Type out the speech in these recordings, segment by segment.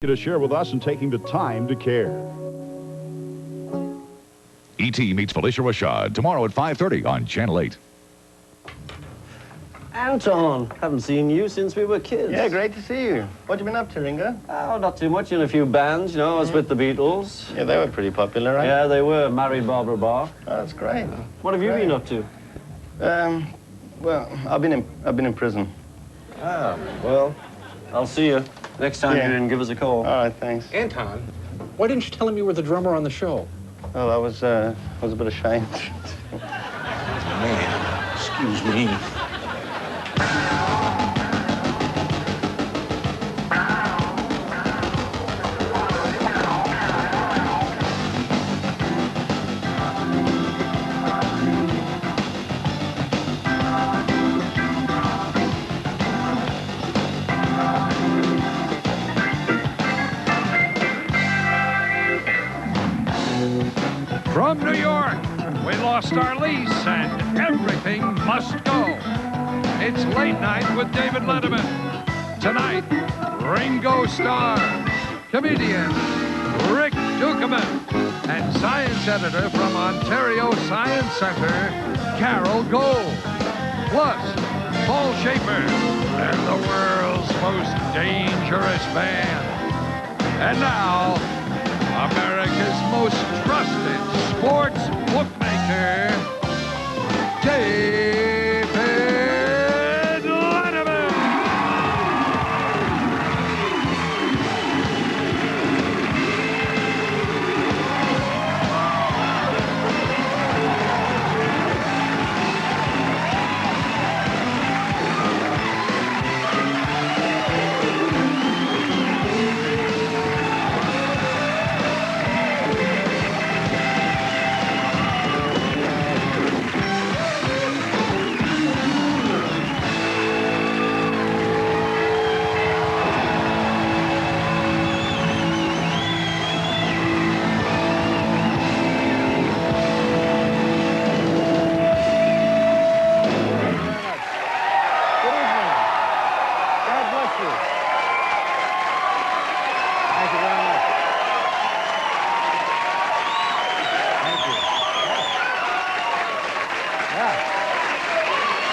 To share with us and taking the time to care. E.T. meets Felicia Rashad tomorrow at 5:30 on Channel 8. Anton, haven't seen you since we were kids. Yeah, great to see you. What you been up to, Ringo? Oh, not too much. In a few bands, you know. I was with the Beatles. Yeah, they were pretty popular, right? Yeah, they were. Married Barbara Bach. Oh, that's great. What have you been up to? Well, I've been in prison. Ah, well, I'll see you next time you're in. Give us a call. All right, thanks. Anton, why didn't you tell him you were the drummer on the show? Well, I was a bit ashamed. Man, excuse me. From New York, we lost our lease and everything must go. It's Late Night with David Letterman. Tonight, Ringo Starr, comedian Rick Dukeman, and science editor from Ontario Science Center, Carol Gold. Plus, Paul Schaefer and the world's most dangerous band. And now, America's most trusted sports bookmaker, David Letterman.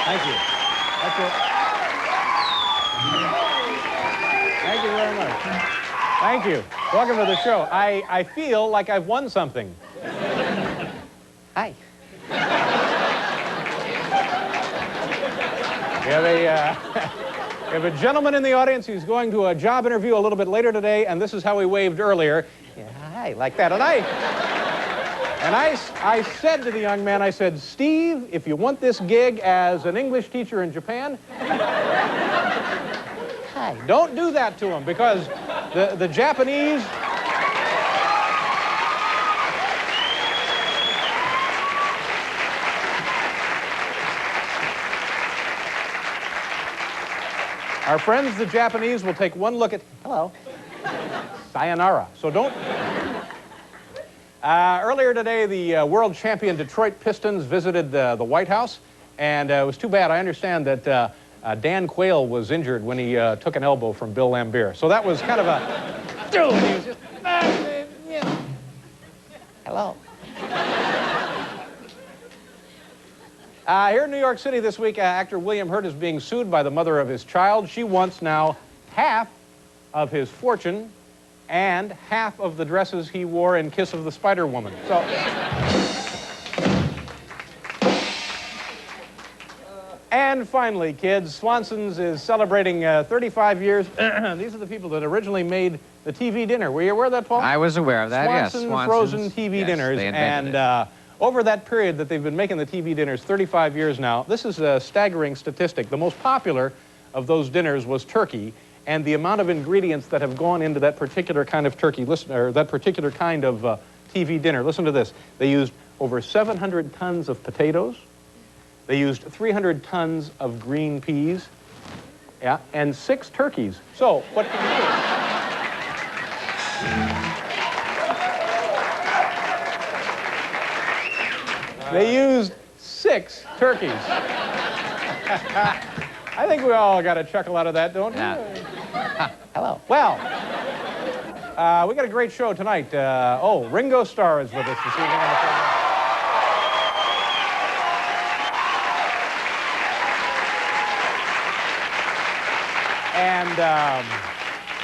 Thank you. That's it. Thank you very much. Thank you. Welcome to the show. I feel like I've won something. Hi. We have a gentleman in the audience who's going to a job interview a little bit later today, and this is how he waved earlier. Yeah, hi, like that. And I said to the young man, I said, Steve, if you want this gig as an English teacher in Japan, hi, don't do that to him, because the Japanese... Our friends, the Japanese, will take one look at... Hello. Sayonara. So don't... Earlier today, the world champion Detroit Pistons visited the White House, and it was too bad. I understand that Dan Quayle was injured when he took an elbow from Bill Laimbeer. So that was kind of a... Dude, he was just... Hello. Here in New York City this week, actor William Hurt is being sued by the mother of his child. She wants now half of his fortune and half of the dresses he wore in Kiss of the Spider Woman. So, and finally, kids, Swanson's is celebrating 35 years. These are the people that originally made the TV dinner. Were you aware of that, Paul? I was aware of that, yes. Swanson's frozen TV dinners. They invented and over that period that they've been making the TV dinners, 35 years now, this is a staggering statistic. The most popular of those dinners was turkey, and the amount of ingredients that have gone into that particular kind of turkey, or that particular kind of TV dinner. Listen to this. They used over 700 tons of potatoes. They used 300 tons of green peas, yeah, and 6 turkeys. So, what can you do? They used 6 turkeys. I think we all got a chuckle out of that, don't we? Yeah. Hello. Well, We got a great show tonight. Ringo Starr is with us this evening on the program. And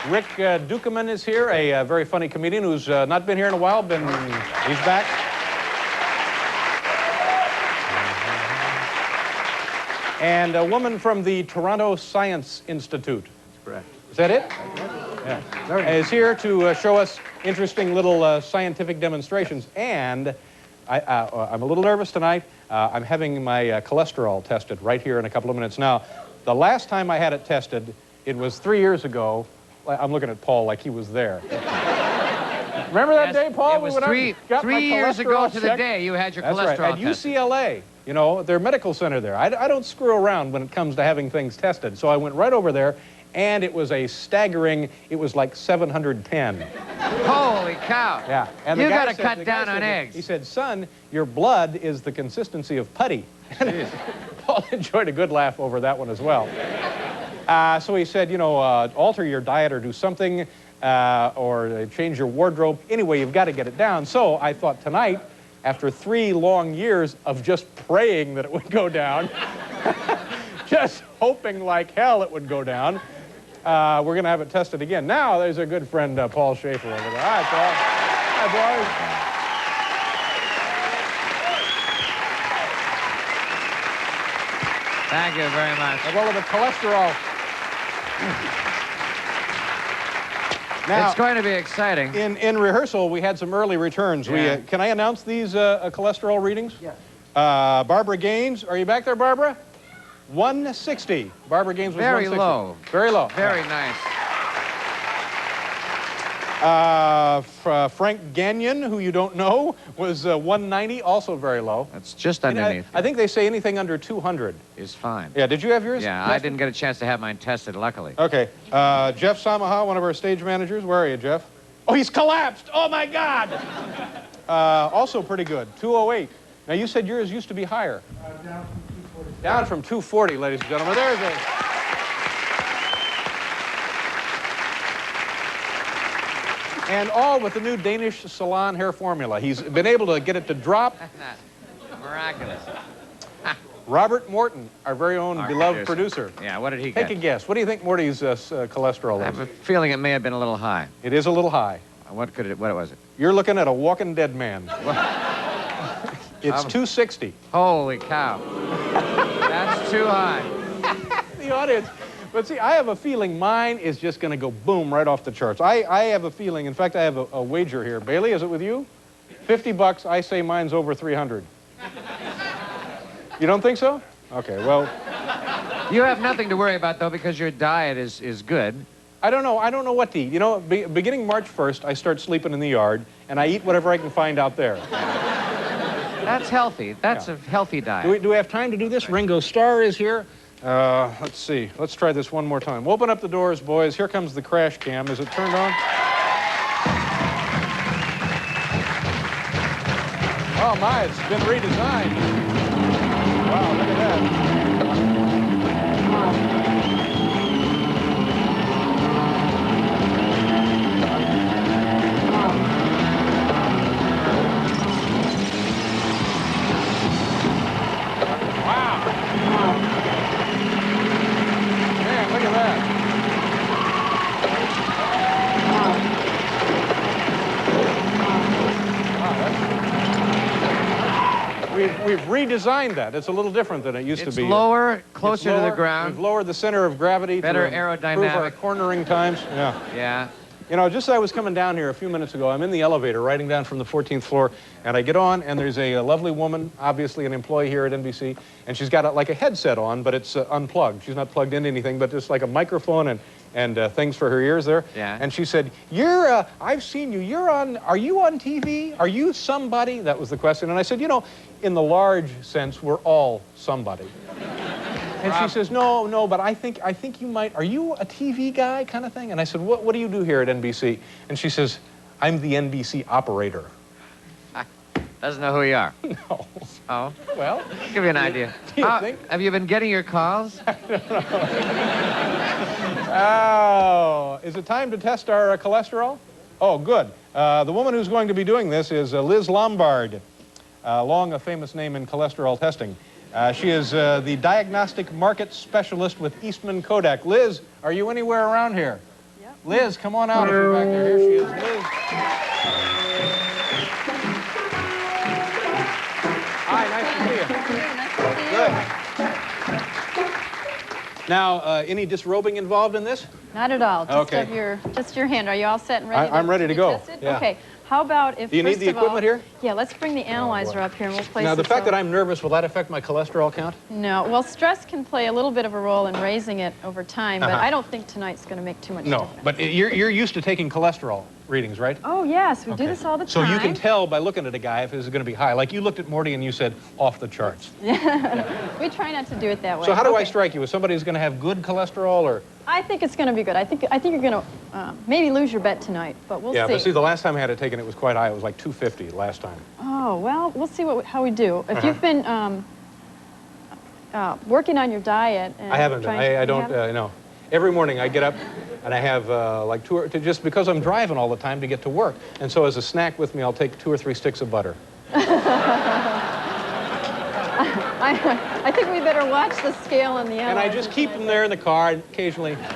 Rick Dukeman is here, a very funny comedian who's not been here in a while. He's back. And a woman from the Toronto Science Institute. That's correct. Is that it? Yeah. Is here to show us interesting little scientific demonstrations. And I'm a little nervous tonight. I'm having my cholesterol tested right here in a couple of minutes. Now, the last time I had it tested, it was 3 years ago. I'm looking at Paul like he was there. Remember that day, Paul? It was three years ago to the day you had your cholesterol right. At tested. UCLA, you know, their medical center there. I don't screw around when it comes to having things tested. So I went right over there, and it was a staggering, it was like 710. Holy cow. Yeah. And you the guy got to said- cut the guy down on said- eggs. He said, son, your blood is the consistency of putty. Paul enjoyed a good laugh over that one as well. So he said, you know, alter your diet or do something, or change your wardrobe. Anyway, you've got to get it down. So I thought tonight, after 3 long years of just praying that it would go down, just hoping like hell it would go down, we're going to have it tested again. Now, there's a good friend, Paul Schaefer, over there. Hi, Paul. Hi, boys. Thank you very much. Well, the cholesterol. Now, It's going to be exciting. in rehearsal, we had some early returns. Yeah. Can I announce these cholesterol readings? Yes. Barbara Gaines, are you back there, Barbara? 160. Barbara Gaines was Very 160. low. Very low. Very nice. Frank Gagnon, who you don't know, was 190, also very low. That's just underneath. I think they say anything under 200. Is fine. Yeah, did you have yours? Yeah, I didn't get a chance to have mine tested, luckily. Okay. Jeff Samaha, one of our stage managers. Where are you, Jeff? Oh, he's collapsed. Oh, my God. Also pretty good, 208. Now, you said yours used to be higher. Down from 240, ladies and gentlemen. There's a... And all with the new Danish salon hair formula. He's been able to get it to drop. Miraculous. Robert Morton, our very own Our beloved producer. Yeah, what did he get? Take a guess. What do you think Morty's cholesterol I is? have a feeling it may have been a little high. It is a little high. What was it? You're looking at a walking dead man. It's 260. Holy cow. That's too high. The audience. But see, I have a feeling mine is just going to go boom right off the charts. I have a feeling, in fact, I have a wager here. Bailey, is it with you? $50, I say mine's over 300. You don't think so? Okay, well... You have nothing to worry about, though, because your diet is good. I don't know what to eat. You know, beginning March 1st, I start sleeping in the yard, and I eat whatever I can find out there. That's healthy. That's a healthy diet. Do we have time to do this? Ringo Starr is here. Let's see. Let's try this one more time. Open up the doors, boys. Here comes the crash cam. Is it turned on? Oh, my, it's been redesigned. Wow, look at that. We've redesigned that. It's a little different than it used to be. It's lower, closer to the ground. We've lowered the center of gravity Better to improve our aerodynamic. cornering times. Yeah. Yeah. You know, just as I was coming down here a few minutes ago, I'm in the elevator riding down from the 14th floor, and I get on, and there's a lovely woman, obviously an employee here at NBC, and she's got like a headset on, but it's unplugged. She's not plugged into anything, but just like a microphone and things for her ears there. Yeah. And she said, I've seen you. Are you on TV? Are you somebody? That was the question. And I said, you know, in the large sense, we're all somebody. And she says, no, but I think you might, are you a TV guy kind of thing? And I said, what do you do here at NBC? And she says, I'm the NBC operator. Doesn't know who you are. No. Oh. Well. Give you an idea. Do you think? Have you been getting your calls? Oh, is it time to test our cholesterol? Oh, good. The woman who's going to be doing this is Liz Lombard, long a famous name in cholesterol testing. She is the diagnostic market specialist with Eastman Kodak. Liz, are you anywhere around here? Yep. Liz, come on out if you're back there. Here she is, Liz. Hi, nice to see you. Nice to see you. Good. Now, any disrobing involved in this? Not at all. Just Okay. just your hand. Are you all set and ready? I'm ready to be go. tested? Yeah. Okay. How about if Do you need first the of all- equipment here? Yeah, let's bring the analyzer up here and we'll place Now, the this fact that over. I'm nervous, will that affect my cholesterol count? No. Well, stress can play a little bit of a role in raising it over time, but Uh-huh. I don't think tonight's going to make too much No, difference. but you're used to taking cholesterol readings, right? Oh, yes. We do Okay. this all the So time. you can tell by looking at a guy if it's going to be high. Like you looked at Morty and you said, off the charts. We try not to do it that way. So how do I Okay. strike you? Is somebody who's going to have good cholesterol or? I think it's going to be good. I think you're going to maybe lose your bet tonight, but we'll Yeah, see. but see, the last time I had it taken, it was quite high. It was like 250 last time. Oh, well, we'll see how we do. If Uh-huh. you've been working on your diet... And I haven't been. I don't, no. Every morning I get up and I have like just because I'm driving all the time to get to work. And so as a snack with me, I'll take 2 or 3 sticks of butter. I think we better watch the scale on the And I just keep them there in the car and occasionally. How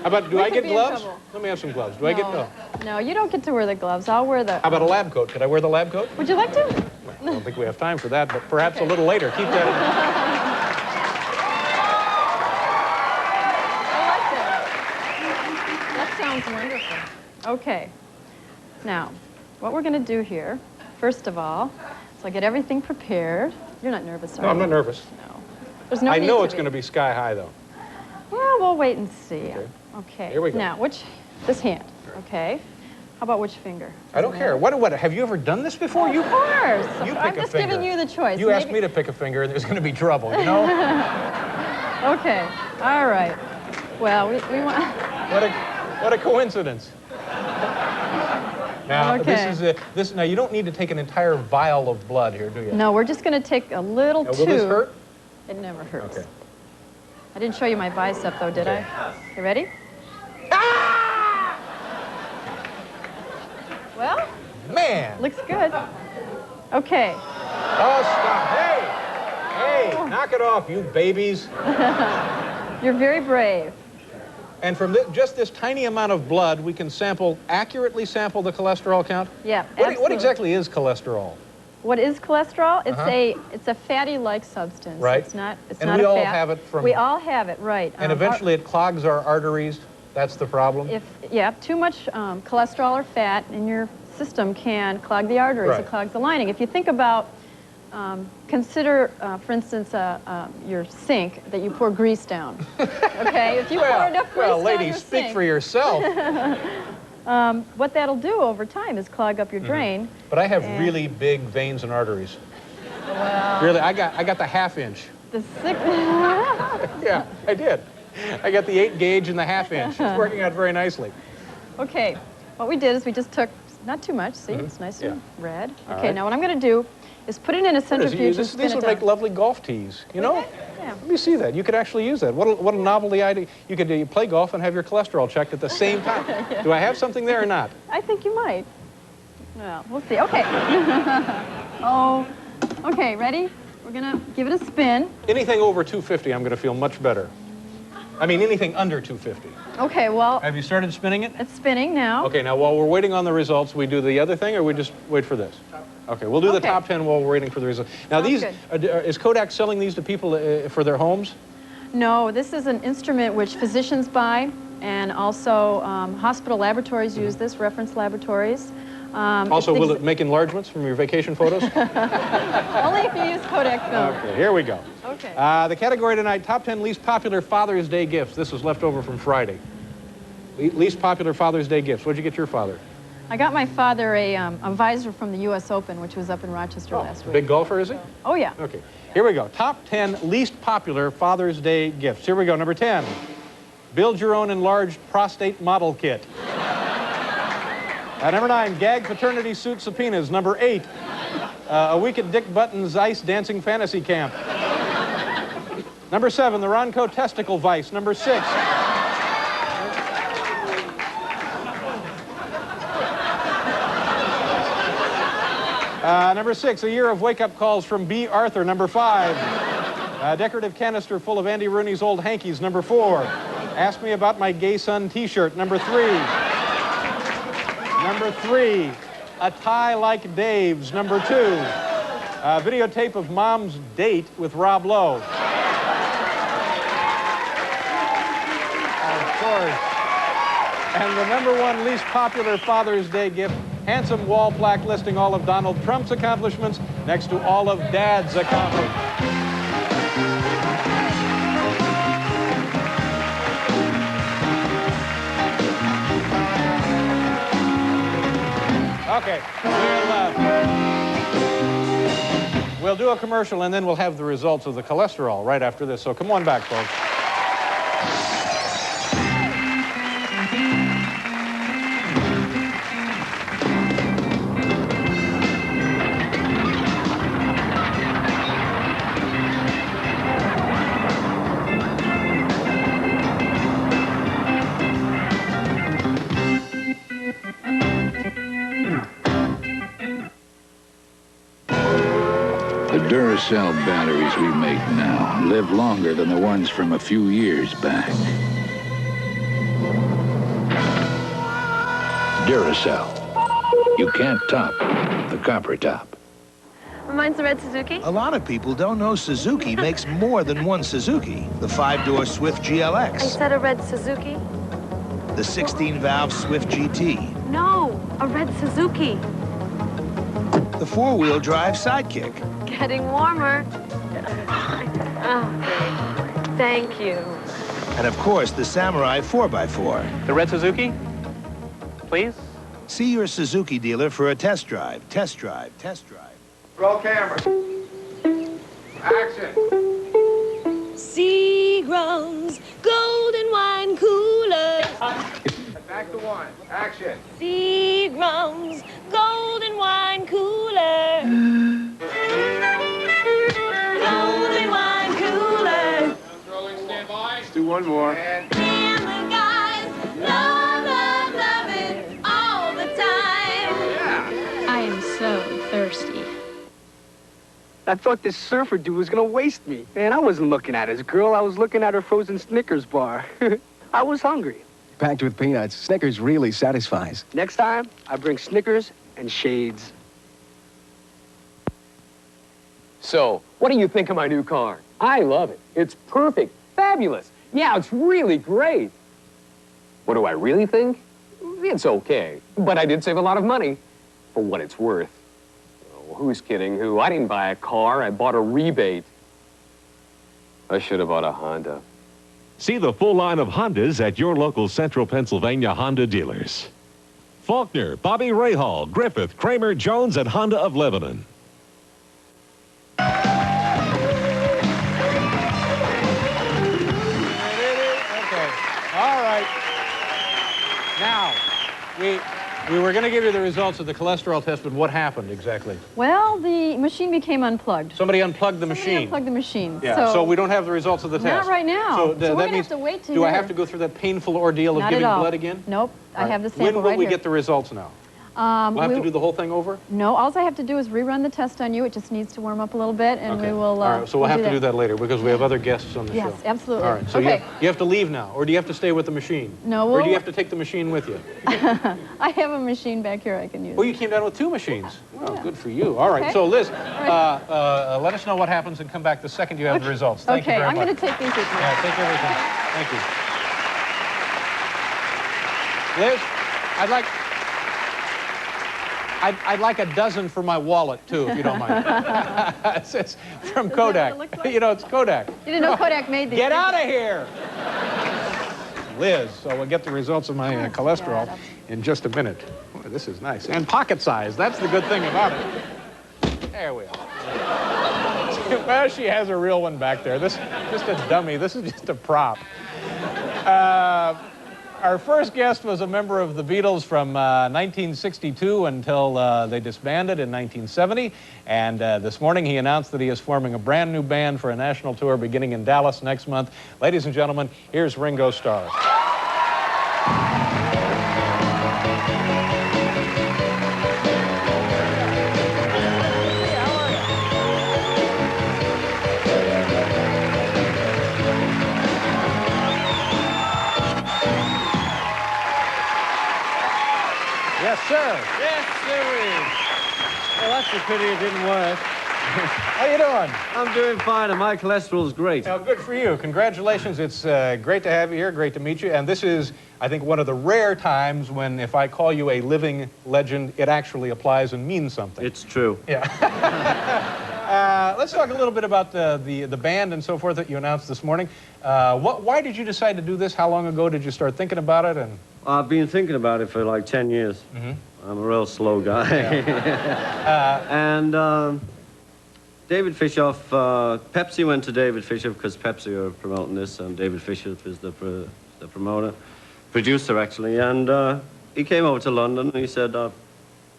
about, do We I could get be in gloves? trouble. Let me have some gloves. Do I get, no. No, you don't get to wear the gloves. I'll wear the... How about a lab coat? Could I wear the lab coat? Would you like to? I don't think we have time for that, but perhaps a little later. Keep that in. I like that. That sounds wonderful. Okay. Now, what we're going to do here, first of all, so I get everything prepared. You're not nervous, are No, I'm you? not nervous. No. There's no I need know to it's going to be sky high, though. Well, we'll wait and see. Okay. Here we go. Now, this hand, okay? How about which finger? I don't care. What? Have you ever done this before? Of course. You pick I'm a just finger. giving you the choice. You asked me to pick a finger, and there's going to be trouble, you know? Okay. All right. Well, we want... What a coincidence. Now, Okay. now, you don't need to take an entire vial of blood here, do you? No, we're just going to take a little Now, tube. will this hurt? It never hurts. Okay. I didn't show you my bicep, though, did I? You ready? Well, Man! looks good. Okay. Oh, stop. Hey! Knock it off, you babies. You're very brave. And from just this tiny amount of blood, we can accurately sample the cholesterol count? Yeah, What absolutely. exactly is cholesterol? What is cholesterol? It's a fatty-like substance. Right. It's not a And we all fat. have it from... We all have it, right. And eventually it clogs our arteries. That's the problem? Too much cholesterol or fat in your system can clog the arteries. Right. It clogs the lining. If you think about, consider, for instance, your sink that you pour grease down. Okay, if you pour enough grease down lady, your speak sink, for yourself. what that'll do over time is clog up your drain. But I have really big veins and arteries. Well, Really, I got the half-inch. the sick. Yeah, I did. I got the 8 gauge and the half-inch. It's working out very nicely. Okay, what we did is we just took, not too much, see, it's nice and red. All Okay, right. now what I'm going to do is put it in a centrifuge and spin These it would down. make lovely golf tees, you know? Yeah. Let me see that. You could actually use that. What a novelty idea. You could play golf and have your cholesterol checked at the same time. Do I have something there or not? I think you might. Well, we'll see. Okay. Okay, ready? We're going to give it a spin. Anything over 250, I'm going to feel much better. I mean, anything under 250. Okay, well, Have you started spinning it? it's spinning now. Okay, now while we're waiting on the results, we do the other thing, or we just wait for this? Okay, we'll do the Okay. top 10 while we're waiting for the results. Now, Sounds is Kodak selling these to people for their homes? No, this is an instrument which physicians buy, and also hospital laboratories use this, reference laboratories. Also, will it make enlargements from your vacation photos? Only if you use Kodak film. Okay, here we go. Okay. The category tonight, top 10 least popular Father's Day gifts. This was left over from Friday. Least popular Father's Day gifts. What'd you get your father? I got my father a visor from the U.S. Open, which was up in Rochester last week. Big golfer, is he? Oh, yeah. Okay, here we go. Top 10 least popular Father's Day gifts. Here we go. Number 10, build your own enlarged prostate model kit. Number 9, gag paternity suit subpoenas. Number 8, a week at Dick Button's Ice Dancing Fantasy Camp. Number 7, the Ronco testicle vice. Number 6. Number 6, a year of wake-up calls from B. Arthur. Number 5, a decorative canister full of Andy Rooney's old hankies. Number 4, ask me about my gay son T-shirt. Number 3, a tie like Dave's. Number 2, a videotape of mom's date with Rob Lowe. Of course. And the number 1 least popular Father's Day gift, handsome wall plaque listing all of Donald Trump's accomplishments next to all of Dad's accomplishments. Okay, we'll do a commercial and then we'll have the results of the cholesterol right after this. So come on back, folks. The Duracell batteries we make now live longer than the ones from a few years back. Duracell. You can't top the copper top. Mine's a red Suzuki. A lot of people don't know Suzuki makes more than one Suzuki. The 5-door Swift GLX. I said a red Suzuki. The 16-valve Swift GT. No, a red Suzuki. The 4-wheel drive Sidekick. Getting warmer. Oh, thank you. And of course, the Samurai 4x4. The red Suzuki, please. See your Suzuki dealer for a test drive. Test drive. Test drive. Roll camera. Action. Seagram's golden wine cooler. Back to 1. Action. Seagram's golden wine cooler. Golden wine cooler. Rolling, stand by. Let's do one more. And And the guys love it all the time. yeah. I am so thirsty. I thought this surfer dude was gonna waste me. Man, I wasn't looking at his girl. I was looking at her frozen Snickers bar. I was hungry. Packed with peanuts, Snickers really satisfies. Next time, I bring Snickers and shades. So, what do you think of my new car? I love it. It's perfect. Fabulous. Yeah, it's really great. What do I really think? It's okay. But I did save a lot of money for what it's worth. Oh, who's kidding who? I didn't buy a car. I bought a rebate. I should have bought a Honda. See the full line of Hondas at your local Central Pennsylvania Honda dealers. Faulkner, Bobby Rahal, Griffith, Kramer, Jones, and Honda of Lebanon. Okay. All right. Now, we were going to give you the results of the cholesterol test, but what happened exactly? Well, the machine became unplugged. Somebody unplugged the machine. Somebody unplugged the machine. Yeah. So we don't have the results of the test. Not right now. So, So we're that gonna means, have to wait to do I hear. have to go through that painful ordeal of Not giving at all. blood again? Nope. I All have the right. sample When will right we here. get the results now? We'll have to do the whole thing over? No, all I have to do is rerun the test on you. It just needs to warm up a little bit, and Okay. we will. All right, so we'll have to do that later because we have other guests on the show. Yes, absolutely. All right, so Okay. you have to leave now, or do you have to stay with the machine? No, Or do you we'll- have to take the machine with you? I have a machine back here I can use. Oh, you came down with 2 machines. Well, good for you. All right, Okay. so Liz, right. let us know what happens and come back the second you have the results. Thank you Okay, very I'm much. going to take these with me. Yeah, take everything. Thank you. Liz, I'd like a dozen for my wallet, too, if you don't mind. It's from Kodak. You know, it's Kodak. You didn't know Kodak made these. Get out of here! Liz, so we'll get the results of my cholesterol in just a minute. Boy, this is nice. And pocket size. That's the good thing about it. There we are. Well, she has a real one back there. This is just a dummy. This is just a prop. Our first guest was a member of the Beatles from 1962 until they disbanded in 1970. And this morning he announced that he is forming a brand new band for a national tour beginning in Dallas next month. Ladies and gentlemen, here's Ringo Starr. Yes, sir. Yes, there is. Well, that's a pity it didn't work. How you doing? I'm doing fine, and my cholesterol's great. Well, good for you. Congratulations. It's great to have you here. Great to meet you. And this is, I think, one of the rare times when if I call you a living legend, it actually applies and means something. It's true. Yeah. Let's talk a little bit about the band and so forth that you announced this morning. Why did you decide to do this? How long ago did you start thinking about it? And I've been thinking about it for like 10 years. Mm-hmm. I'm a real slow guy. And David Fishoff, Pepsi went to David Fishoff because Pepsi are promoting this, and David Fishoff is the promoter, producer actually, and he came over to London and he said, do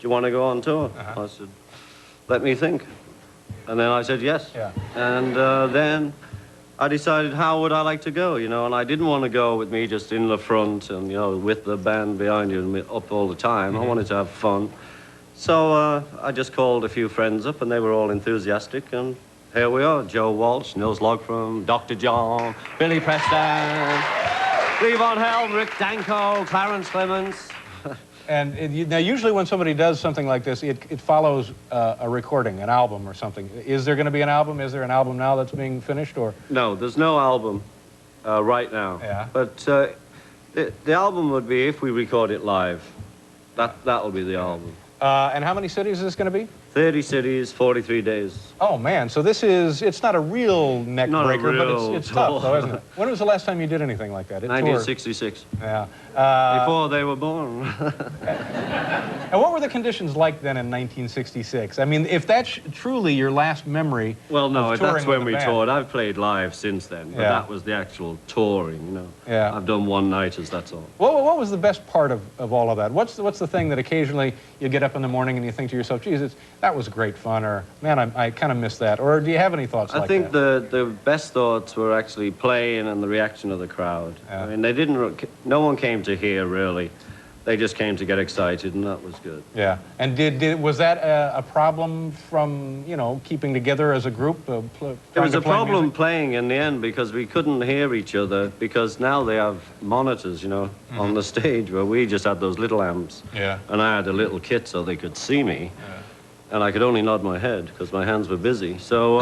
you want to go on tour? I said, let me think. And then I said yes. Yeah. And then I decided how would I like to go, you know, and I didn't want to go with me just in the front and, you know, with the band behind you and up all the time. I wanted to have fun. So I just called a few friends up and they were all enthusiastic, and here we are. Joe Walsh, Nils Logfrom, Dr. John, Billy Preston, Levon Helm, Rick Danko, Clarence Clements. And now, usually when somebody does something like this, it follows a recording, an album or something. Is there going to be an album? Is there an album now that's being finished, or? No, there's no album right now. Yeah. But the album would be if we record it live. That'll be the album. And how many cities is this going to be? 30 cities, 43 days. Oh, man. So this is, it's not a real neck Not a breaker, real but it's tough, though, isn't it? When was the last time you did anything like that? 1966. Yeah. Before they were born. And what were the conditions like then in 1966? I mean, if that's truly your last memory. Well, no, of touring that's with when the we band. toured. I've played live since then, but Yeah. that was the actual touring, you know. Yeah. I've done one-nighters, that's all. What was the best part of all of that? What's the thing that occasionally you get up in the morning and you think to yourself, geez, that was great fun, or man, I kind of miss that, or do you have any thoughts like that? I think the best thoughts were actually playing and the reaction of the crowd. Yeah. I mean, no one came to hear, really. They just came to get excited, and that was good. Yeah. And was that a problem from, you know, keeping together as a group? It was a problem playing in the end because we couldn't hear each other, because now they have monitors, you know, on the stage, where we just had those little amps. Yeah. And I had a little kit so they could see me. Yeah. And I could only nod my head because my hands were busy. So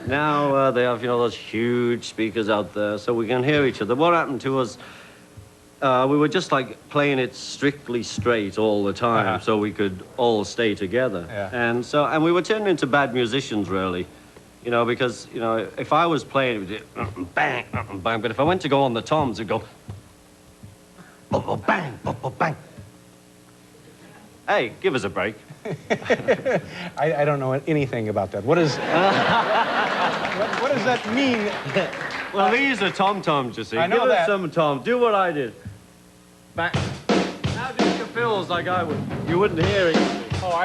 now they have, you know, those huge speakers out there so we can hear each other. What happened to us, we were just like playing it strictly straight all the time so we could all stay together. Yeah. And we were turning into bad musicians, really. You know, because, you know, if I was playing, it would do bang, bang. But if I went to go on the toms, it'd go bang, bang. Hey, give us a break. I don't know anything about that. What does that mean? Well, these are tom-toms, you see. I know Give that. us some tom. Do what I did. Back. Now do your fills like I would. You wouldn't hear it. Oh,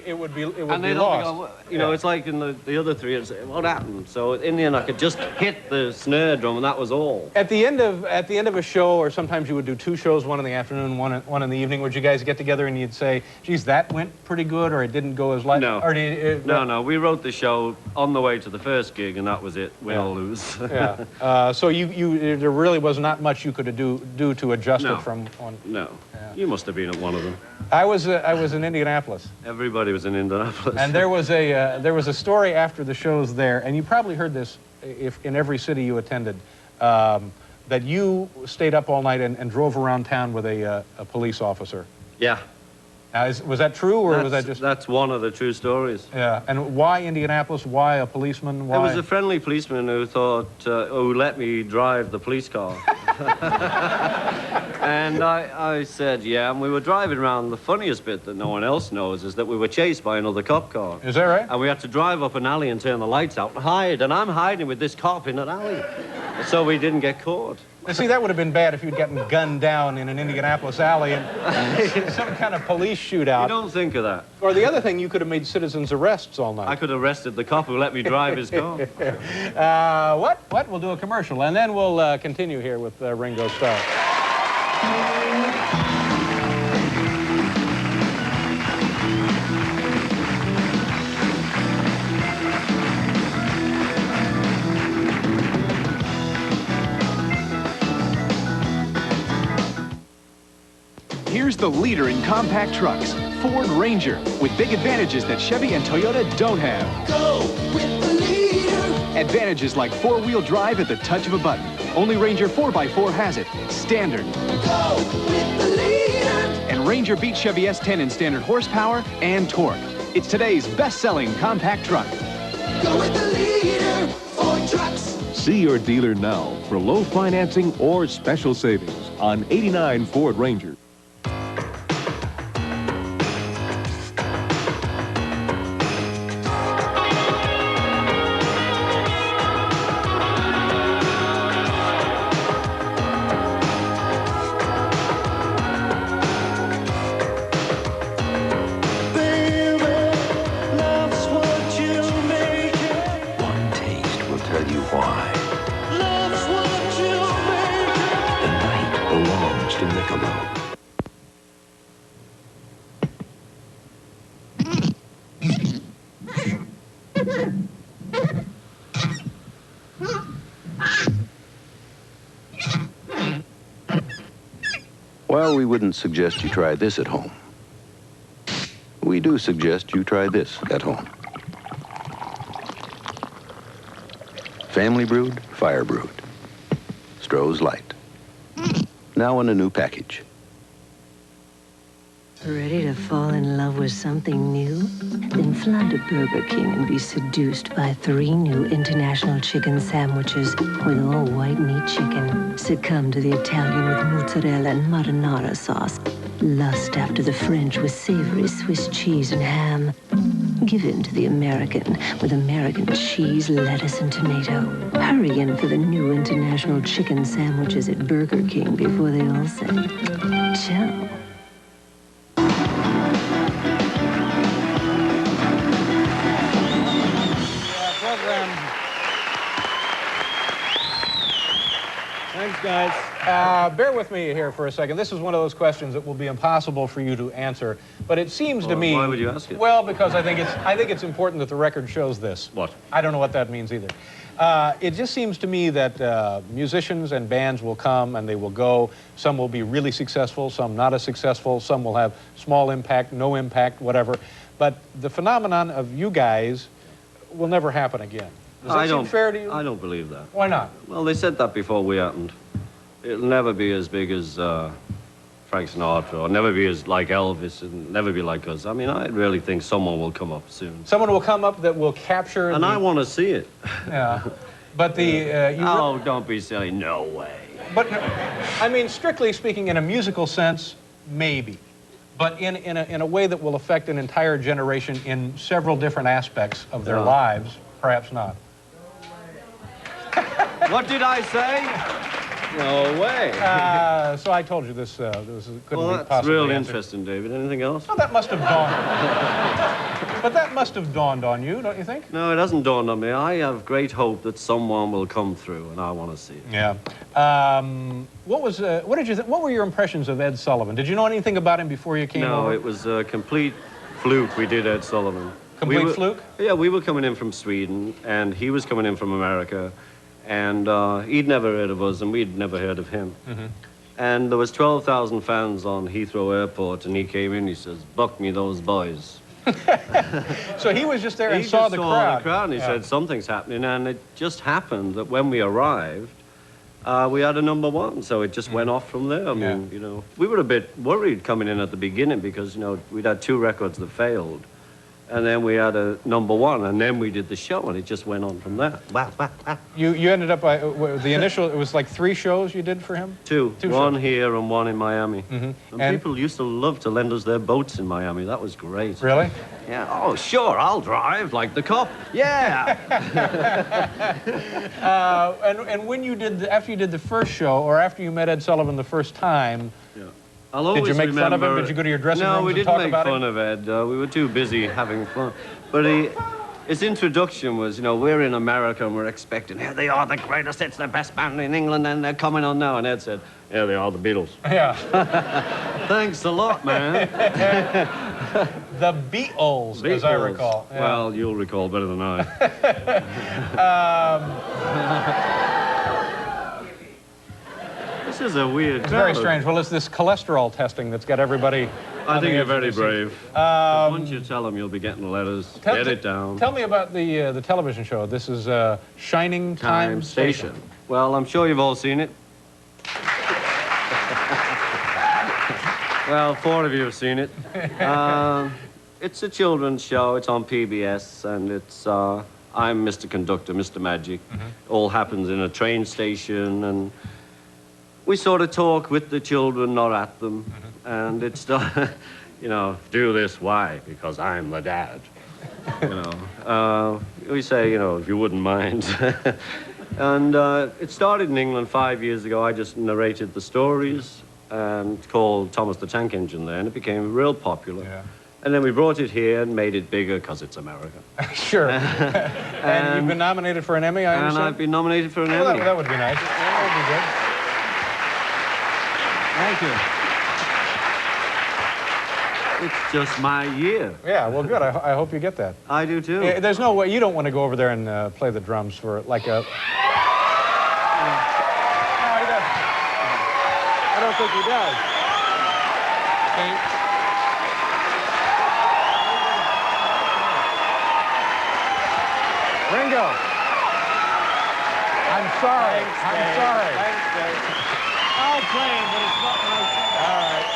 it would be And lost. You know, it's like in the other three, it's, what happened? So in the end, I could just hit the snare drum, and that was all. At the end of a show, or sometimes you would do two shows, one in the afternoon, one in the evening. Would you guys get together and you'd say, "Geez, that went pretty good," or it didn't go as light? No. Or No. We wrote the show on the way to the first gig, and that was it. Win or lose. Yeah. So there really was not much you could do to adjust it from one. No. Yeah. You must have been at one of them. I was in Indianapolis. Everybody was in Indianapolis. And there was a story after the shows there, and you probably heard this in every city you attended, that you stayed up all night and drove around town with a police officer. Yeah. Now, was that true, or was that just... That's one of the true stories. Yeah, and why Indianapolis? Why a policeman? Why? It was a friendly policeman who thought, who let me drive the police car. And I said, yeah, and we were driving around. The funniest bit that no one else knows is that we were chased by another cop car. Is that right? And we had to drive up an alley and turn the lights out and hide, and I'm hiding with this cop in an alley. So we didn't get caught. Now, see, that would have been bad if you'd gotten gunned down in an Indianapolis alley and some kind of police shootout. You don't think of that. Or the other thing, you could have made citizens' arrests all night. I could have arrested the cop who let me drive his car. What? We'll do a commercial, and then we'll continue here with Ringo Starr. Here's the leader in compact trucks, Ford Ranger, with big advantages that Chevy and Toyota don't have. Go with the leader. Advantages like four-wheel drive at the touch of a button. Only Ranger 4x4 has it. Standard. Go with the leader. And Ranger beats Chevy S10 in standard horsepower and torque. It's today's best-selling compact truck. Go with the leader. Ford Trucks. See your dealer now for low financing or special savings on 89 Ford Ranger. While we wouldn't suggest you try this at home, we do suggest you try this at home. Family brewed, fire brewed. Stroh's Light. Now in a new package. Ready to fall in love with something new? Then fly to Burger King and be seduced by 3 new international chicken sandwiches with all white meat chicken. Succumb to the Italian with mozzarella and marinara sauce. Lust after the French with savory Swiss cheese and ham. Give in to the American with American cheese, lettuce, and tomato. Hurry in for the new international chicken sandwiches at Burger King before they all say, ciao. Thanks, guys. Bear with me here for a second. This is one of those questions that will be impossible for you to answer. But it seems to me... Why would you ask it? Well, because I think it's important that the record shows this. What? I don't know what that means either. It just seems to me that musicians and bands will come and they will go. Some will be really successful, some not as successful. Some will have small impact, no impact, whatever. But the phenomenon of you guys will never happen again. Does that seem fair to you? I don't believe that. Why not? Well, they said that before we happened. It'll never be as big as Frank Sinatra, or never be as like Elvis, and never be like us. I mean, I really think someone will come up soon. Someone will come up that will capture. And I want to see it. Yeah, but the oh, don't be silly. No way. But I mean, strictly speaking, in a musical sense, maybe. But in a way that will affect an entire generation in several different aspects of their lives, perhaps not. What did I say? No way. So I told you this couldn't be that's possibly really answered. interesting, David. Anything else? Oh, that must have dawned. But that must have dawned on you, don't you think? No, it hasn't dawned on me. I have great hope that someone will come through, and I want to see it. Yeah. What were your impressions of Ed Sullivan? Did you know anything about him before you came over? No, it was a complete fluke. We did Ed Sullivan. Complete fluke? Yeah, we were coming in from Sweden, and he was coming in from America, and he'd never heard of us, and we'd never heard of him. Mm-hmm. And there was 12,000 fans on Heathrow Airport, and he came in, he says, "Buck me those boys." So he was just there and he saw just the saw crowd. The crowd, and he said, something's happening, and it just happened that when we arrived, we had a #1, so it just went off from there. I mean, you know, we were a bit worried coming in at the beginning because, you know, we'd had 2 records that failed. And then we had a #1, and then we did the show, and it just went on from there. Wow, wow, wow. You ended up, the initial, it was like 3 shows you did for him? 2. Two one shows. Here and one in Miami. Mm-hmm. And people used to love to lend us their boats in Miami. That was great. Really? Yeah. Oh, sure, I'll drive, like the cop. Yeah. And when you did, after you did the first show, or after you met Ed Sullivan the first time, did you make fun of him? Did you go to your dressing rooms and talk about him? No, we didn't make fun of Ed. We were too busy having fun. But his introduction was, you know, we're in America and we're expecting, here they are, the greatest, it's the best band in England, and they're coming on now. And Ed said, here they are, the Beatles. Yeah. Thanks a lot, man. The Beatles, as I recall. Yeah. Well, you'll recall better than I. is a weird It's very crowd. strange. Well, it's this cholesterol testing that's got everybody. I on think the you're edge very of their seats. brave. Once you tell them, you'll be getting letters. Get it down. Tell me about the television show. This is Shining Time Station. Well, I'm sure you've all seen it. Well, 4 of you have seen it. It's a children's show. It's on PBS, and it's I'm Mr. Conductor, Mr. Magic. All happens in a train station, and we sort of talk with the children, not at them. And it's, you know, do this. Why? Because I'm the dad. You know, we say, you know, if you wouldn't mind. And it started in England 5 years ago. I just narrated the stories and called Thomas the Tank Engine there, and it became real popular. Yeah. And then we brought it here and made it bigger because it's America. Sure. And you've been nominated for an Emmy, I understand? And I've been nominated for an Well, Emmy. that would be nice. That would be good. Thank you. It's just my year. Yeah, well, good. I hope you get that. I do, too. There's no way, you don't want to go over there and play the drums for, like a... No, he doesn't. I don't think he does. Okay. Ringo. I'm sorry. I'm sorry. Thanks, Dave. I'll play him, but it's not my song. All right.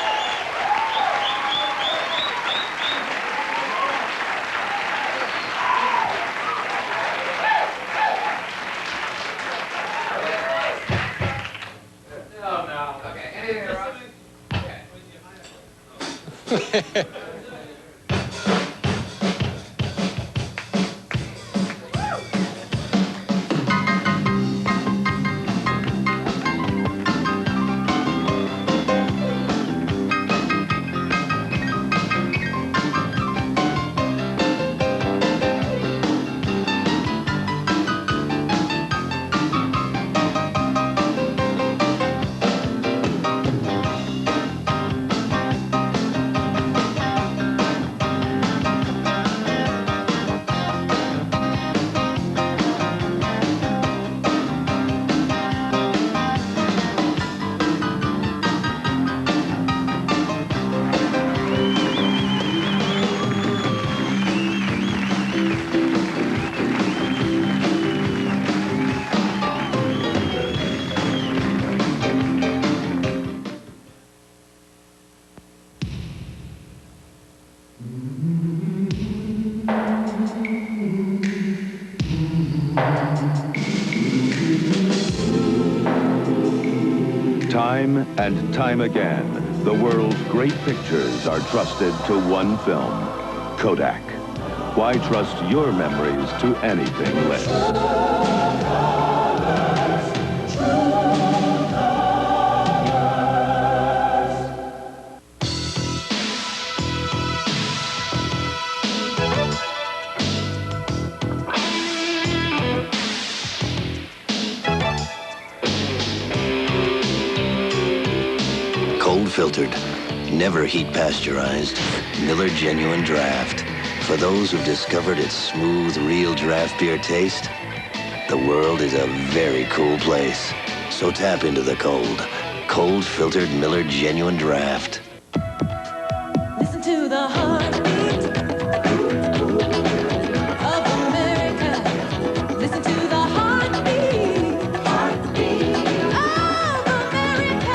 Time and time again, the world's great pictures are trusted to one film, Kodak. Why trust your memories to anything less? Cold filtered, never heat pasteurized, Miller Genuine Draft. For those who've discovered its smooth, real draft beer taste, the world is a very cool place. So tap into the cold. Cold filtered Miller Genuine Draft. Listen to the heartbeat of America. Listen to the heartbeat of America.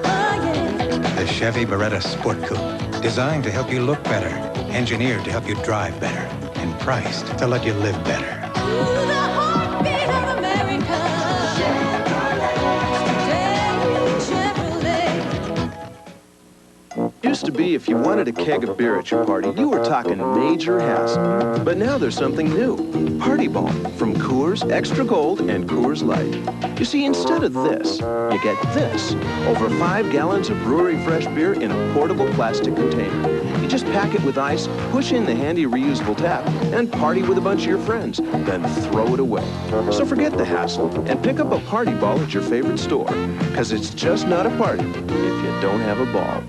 Oh, yeah. The Chevy Beretta Sport Coupe. Designed to help you look better. Engineered to help you drive better. And priced to let you live better. Ooh, the heartbeat of America. Used to be if you wanted a keg of beer at your party, you were talking major hassle. But now there's something new. Party Ball from Coors Extra Gold and Coors Light. You see, instead of this, you get this. Over 5 gallons of brewery fresh beer in a portable plastic container. You just pack it with ice, push in the handy reusable tap, and party with a bunch of your friends. Then throw it away. So forget the hassle and pick up a Party Ball at your favorite store. Because it's just not a party if you don't have a ball.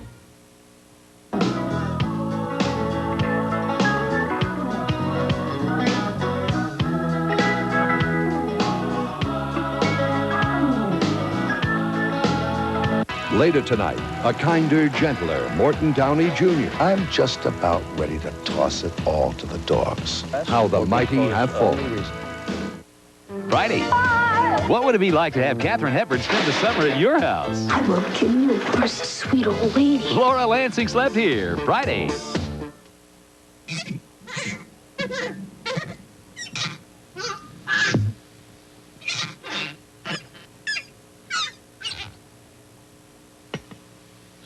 Later tonight, a kinder, gentler Morton Downey Jr. I'm just about ready to toss it all to the dogs. How the mighty have fallen. Friday. What would it be like to have Katharine Hepburn spend the summer at your house? I love Kim. You, of course, a sweet old lady. Laura Lansing slept here. Friday.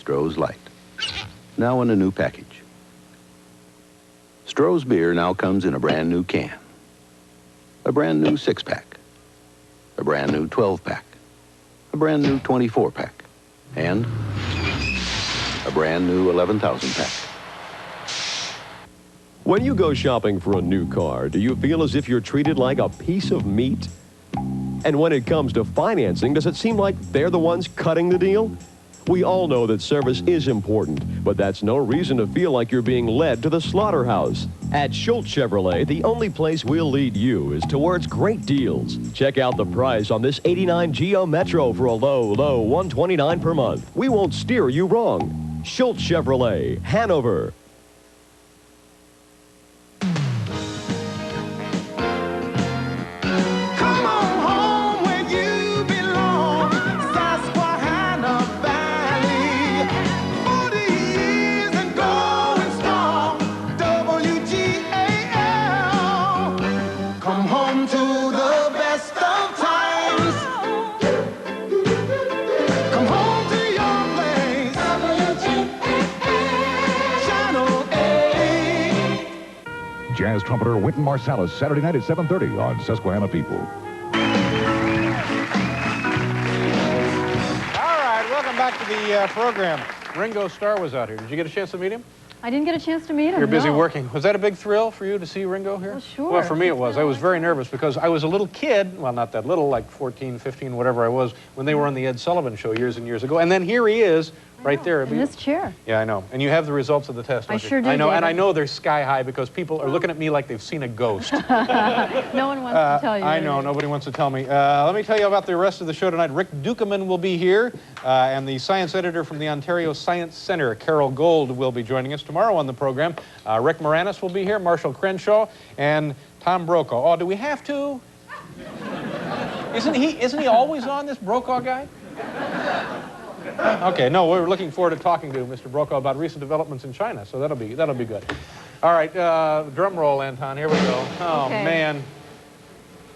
Stroh's Light. Now in a new package. Stroh's beer now comes in a brand new can. A brand new 6-pack. A brand new 12-pack. A brand new 24-pack. And a brand new 11,000-pack. When you go shopping for a new car, do you feel as if you're treated like a piece of meat? And when it comes to financing, does it seem like they're the ones cutting the deal? We all know that service is important, but that's no reason to feel like you're being led to the slaughterhouse. At Schultz Chevrolet, the only place we'll lead you is towards great deals. Check out the price on this '89 Geo Metro for a low $129 per month. We won't steer you wrong. Schultz Chevrolet, Hanover. Jazz trumpeter Wynton Marsalis, Saturday night at 7:30 on Susquehanna People. All right, welcome back to the program. Ringo Starr was out here. Did you get a chance to meet him? I didn't get a chance to meet him. You're busy no. working. Was that a big thrill for you to see Ringo here? Well, sure. Well, for me it was. I was very nervous because I was a little kid, well, not that little, like 14, 15, whatever I was, when they were on the Ed Sullivan Show years and years ago. And then here he is, right there. In this chair. Yeah, I know. And you have the results of the test, don't I you? sure do, I know, David. and I know they're sky high because people are looking at me like they've seen a ghost. No one wants to tell you. I know, nobody wants to tell me. Let me tell you about the rest of the show tonight. Rick Dukeman will be here, and the science editor from the Ontario Science Centre, Carol Gold, will be joining us tomorrow on the program. Rick Moranis will be here, Marshall Crenshaw, and Tom Brokaw. Oh, do we have to? Isn't he always on, this Brokaw guy? Okay, no, we're looking forward to talking to Mr. Brokaw about recent developments in China, so that'll be good. All right, drum roll, Anton. Here we go. Oh, okay. Man.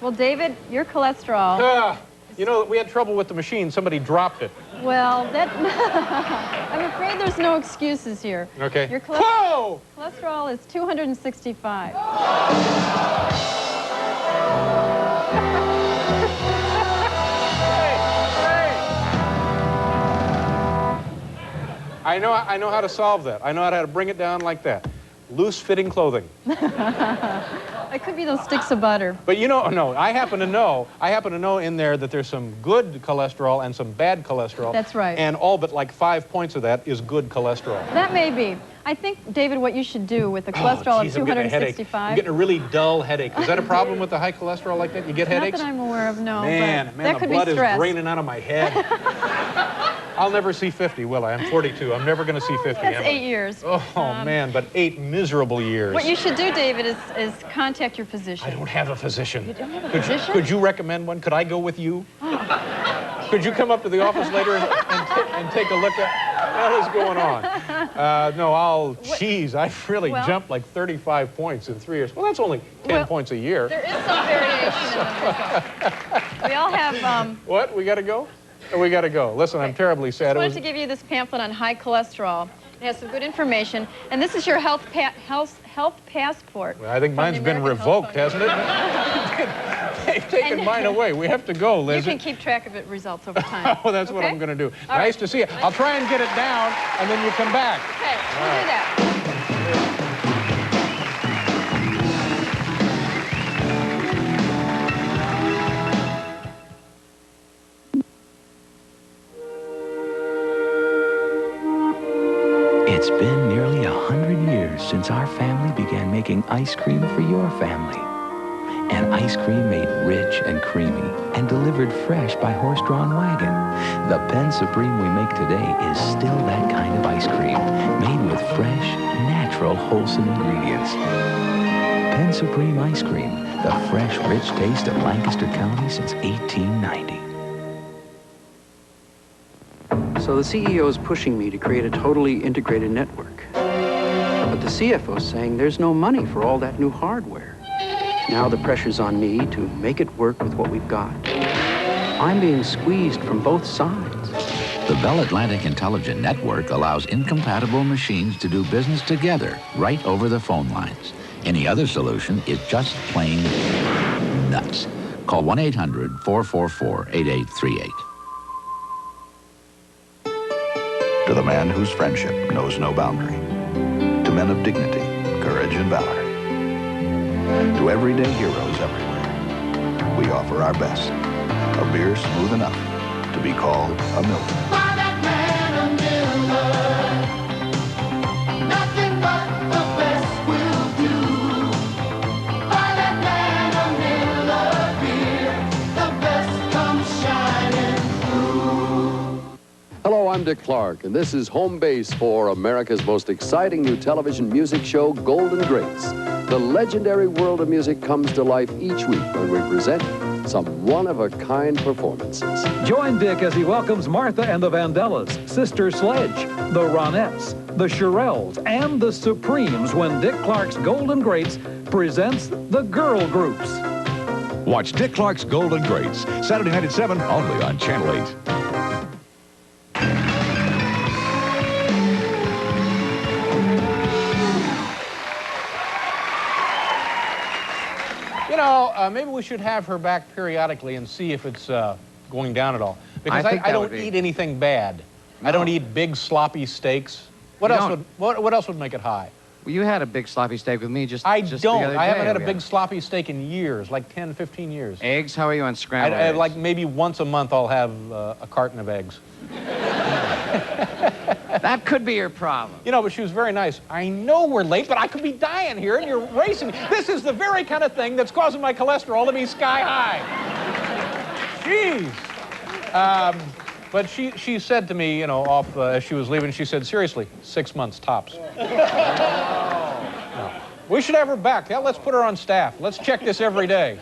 Well, David, your cholesterol. You know, we had trouble with the machine. Somebody dropped it. Well, that I'm afraid there's no excuses here. Okay. Your cholesterol is 265. I know how to solve that. I know how to bring it down like that. Loose-fitting clothing. It could be those sticks of butter. But you know, no, I happen to know in there that there's some good cholesterol and some bad cholesterol. That's right. And all but like 5 points of that is good cholesterol. That may be. I think, David, what you should do with the cholesterol of 265. I'm getting a really dull headache. Is that a problem with the high cholesterol like that? You get headaches? Not that I'm aware of, no. Man, but that the could blood be is stress. draining out of my head. I'll never see 50, will I? I'm 42. I'm never going to see 50. That's 8 years. Oh, man, but 8 miserable years. What you should do, David, is contact your physician. I don't have a physician. You don't have a physician? Could you recommend one? Could I go with you? Could you come up to the office later and take a look at what is going on? No, geez, I've really jumped like 35 points in 3 years. Well, that's only 10 points a year. There is some variation in the results. We all have... What? We got to go? Oh, we got to go. Listen, I'm terribly sad. I wanted to give you this pamphlet on high cholesterol. It has some good information. And this is your health passport. Well, I think mine's been revoked, hasn't it? They've taken mine away. We have to go, Liz. You can keep track of results over time. Oh, that's what I'm going to do. All Nice right. to see you. I'll try and get it down, and then you come back. Okay, we'll do that. It's been nearly 100 years since our family began making ice cream for your family. and ice cream made rich and creamy and delivered fresh by horse-drawn wagon. The Pen Supreme we make today is still that kind of ice cream, made with fresh, natural, wholesome ingredients. Pen Supreme Ice Cream, the fresh, rich taste of Lancaster County since 1890. So the CEO is pushing me to create a totally integrated network. But the CFO is saying there's no money for all that new hardware. Now the pressure's on me to make it work with what we've got. I'm being squeezed from both sides. The Bell Atlantic Intelligent Network allows incompatible machines to do business together right over the phone lines. Any other solution is just plain nuts. Call 1-800-444-8838. To the man whose friendship knows no boundary. To men of dignity, courage, and valor. To everyday heroes everywhere, we offer our best. A beer smooth enough to be called a Miller. Nothing but the best will do. Buy that man a Miller beer. The best comes shining through. Hello, I'm Dick Clark, and this is home base for America's most exciting new television music show, Golden Greats. The legendary world of music comes to life each week when we present some one-of-a-kind performances. Join Dick as he welcomes Martha and the Vandellas, Sister Sledge, the Ronettes, the Shirelles, and the Supremes when Dick Clark's Golden Greats presents the girl groups. Watch Dick Clark's Golden Greats, Saturday night at 7, only on Channel 8. You know, maybe we should have her back periodically and see if it's going down at all. Because I don't eat anything bad. No. I don't eat big sloppy steaks. What else would make it high? Well, you had a big sloppy steak with me just the other day. I haven't had a big sloppy steak in years, like 10, 15 years. Eggs? How are you on scrambled eggs? Like maybe once a month I'll have a carton of eggs. That could be your problem. You know, but she was very nice. I know we're late, but I could be dying here, and you're racing. This is the very kind of thing that's causing my cholesterol to be sky high. Jeez. But she said to me, you know, as she was leaving, she said, seriously, 6 months tops. No. We should have her back. Yeah, let's put her on staff. Let's check this every day.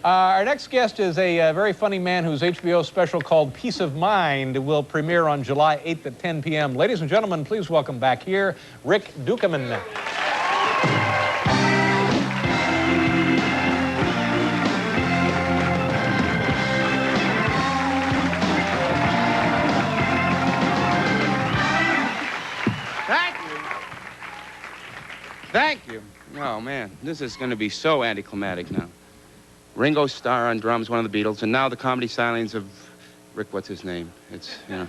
Our next guest is a very funny man whose HBO special called Peace of Mind will premiere on July 8th at 10 p.m. Ladies and gentlemen, please welcome back here, Rick Dukeman. Thank you. Oh, man, this is going to be so anticlimactic now. Ringo Starr on drums, one of the Beatles, and now the comedy stylings of Rick, what's his name? It's, you know.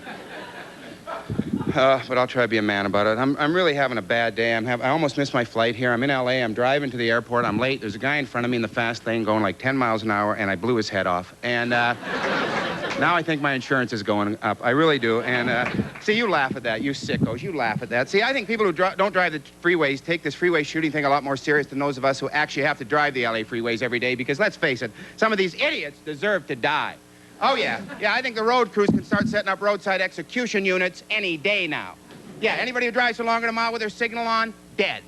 But I'll try to be a man about it. I'm really having a bad day. I almost missed my flight here. I'm in L.A. I'm driving to the airport. I'm late. There's a guy in front of me in the fast lane going like 10 miles an hour, and I blew his head off. And now I think my insurance is going up. I really do. And see, you laugh at that. You sickos, you laugh at that. See, I think people who don't drive the freeways take this freeway shooting thing a lot more serious than those of us who actually have to drive the L.A. freeways every day, because let's face it, some of these idiots deserve to die. Oh, yeah. Yeah, I think the road crews can start setting up roadside execution units any day now. Yeah, anybody who drives for longer than a mile with their signal on, dead.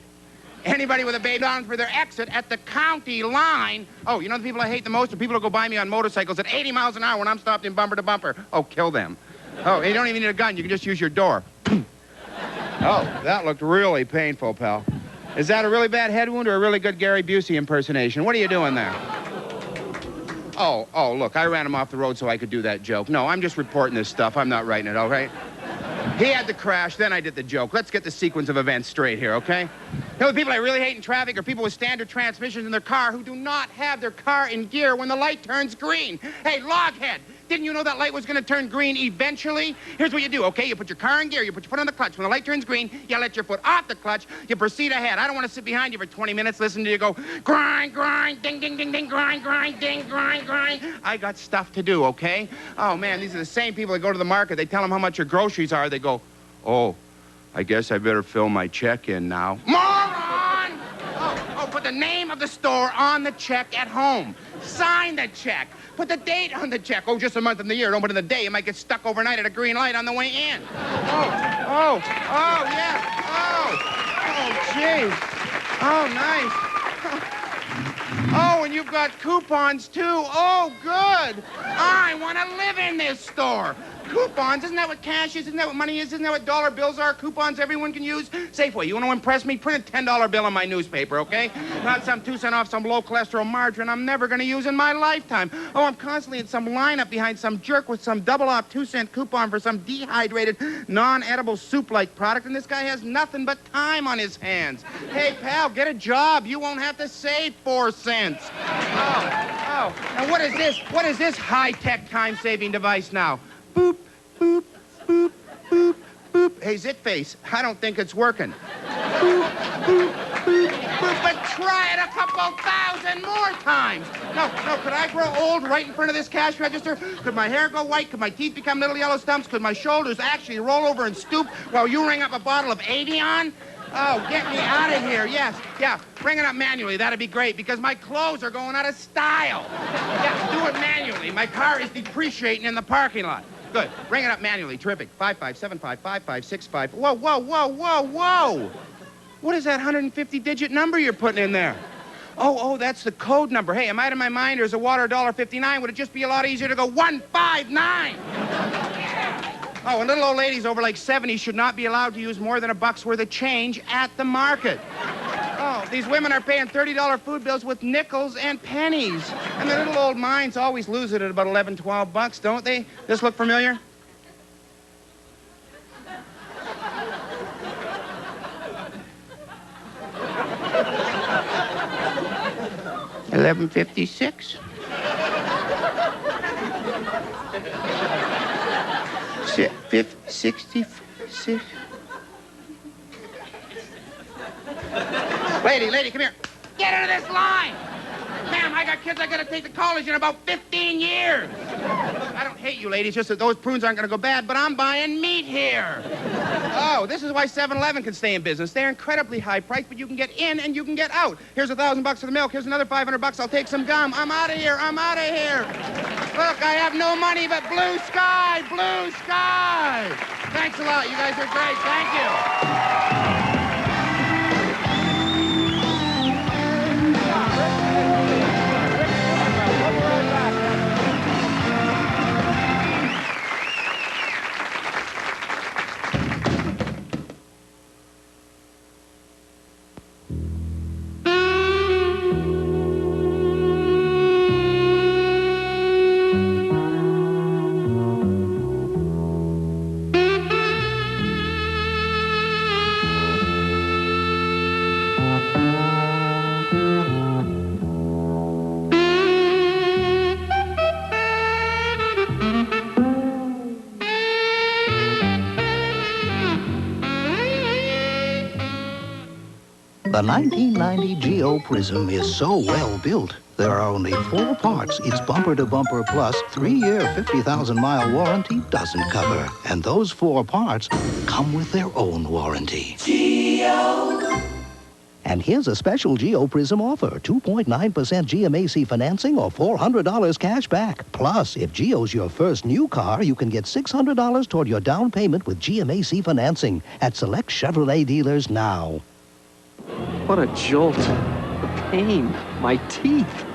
Anybody with a baby on for their exit at the county line. Oh, you know the people I hate the most are people who go by me on motorcycles at 80 miles an hour when I'm stopped in bumper to bumper. Oh, kill them. Oh, you don't even need a gun. You can just use your door. Oh, that looked really painful, pal. Is that a really bad head wound or a really good Gary Busey impersonation? What are you doing there? Oh, look, I ran him off the road so I could do that joke. No, I'm just reporting this stuff. I'm not writing it, all right? He had the crash, then I did the joke. Let's get the sequence of events straight here, okay? You know, the people I really hate in traffic are people with standard transmissions in their car who do not have their car in gear when the light turns green. Hey, loghead, didn't you know that light was going to turn green eventually? Here's what you do, okay? You put your car in gear, you put your foot on the clutch. When the light turns green, you let your foot off the clutch, you proceed ahead. I don't want to sit behind you for 20 minutes listening to you go, grind, grind, ding, ding, ding, ding, grind, grind, ding, grind, grind. I got stuff to do, okay? Oh, man, these are the same people that go to the market. They tell them how much your groceries are. They go, oh, I guess I better fill my check in now. Moron! Oh, put the name of the store on the check at home. Sign the check. Put the date on the check. Oh, just a month in the year. Don't put in the day. You might get stuck overnight at a green light on the way in. Oh, yeah. Oh, jeez. Oh, nice. Oh, and you've got coupons, too. Oh, good. I want to live in this store. Coupons, isn't that what cash is? Isn't that what money is? Isn't that what dollar bills are? Coupons everyone can use? Safeway, you want to impress me? Print a $10 bill on my newspaper, okay? Not some 2 cent off some low cholesterol margarine I'm never going to use in my lifetime. Oh, I'm constantly in some lineup behind some jerk with some double off 2-cent coupon for some dehydrated, non-edible soup-like product, and this guy has nothing but time on his hands. Hey, pal, get a job. You won't have to save 4 cents. Oh. And what is this? What is this high-tech time-saving device now? Boop, boop, boop, boop, boop. Hey, Zitface, I don't think it's working. Boop, boop, boop, boop. But try it a couple thousand more times. No, could I grow old right in front of this cash register? Could my hair go white? Could my teeth become little yellow stumps? Could my shoulders actually roll over and stoop while you ring up a bottle of Avion? Oh, get me out of here. Yes, yeah, bring it up manually. That'd be great, because my clothes are going out of style. Yeah, do it manually. My car is depreciating in the parking lot. Good. Bring it up manually. Terrific. 55755565. Whoa. What is that 150-digit number you're putting in there? Oh, that's the code number. Hey, am I out of my mind, or is a water $1.59? Would it just be a lot easier to go 159? Oh, and little old ladies over like 70 should not be allowed to use more than $1 worth of change at the market. Oh, these women are paying $30 food bills with nickels and pennies. And their little old minds always lose it at about 11, 12 bucks, don't they? This look familiar? $11.56. 66. Lady, come here. Get out of this line. Ma'am, I got kids I gotta take to college in about 15 years. I don't hate you, ladies, just that those prunes aren't gonna go bad, but I'm buying meat here. Oh, this is why 7-Eleven can stay in business. They're incredibly high priced, but you can get in and you can get out. Here's $1,000 for the milk. Here's another $500. I'll take some gum. I'm out of here. Look, I have no money but blue sky. Thanks a lot. You guys are great. Thank you. The 1990 Geo Prism is so well built, there are only 4 parts its bumper-to-bumper plus 3-year, 50,000-mile warranty doesn't cover. And those 4 parts come with their own warranty. Geo! And here's a special Geo Prism offer. 2.9% GMAC financing or $400 cash back. Plus, if Geo's your first new car, you can get $600 toward your down payment with GMAC financing at select Chevrolet dealers now. What a jolt. The pain. My teeth.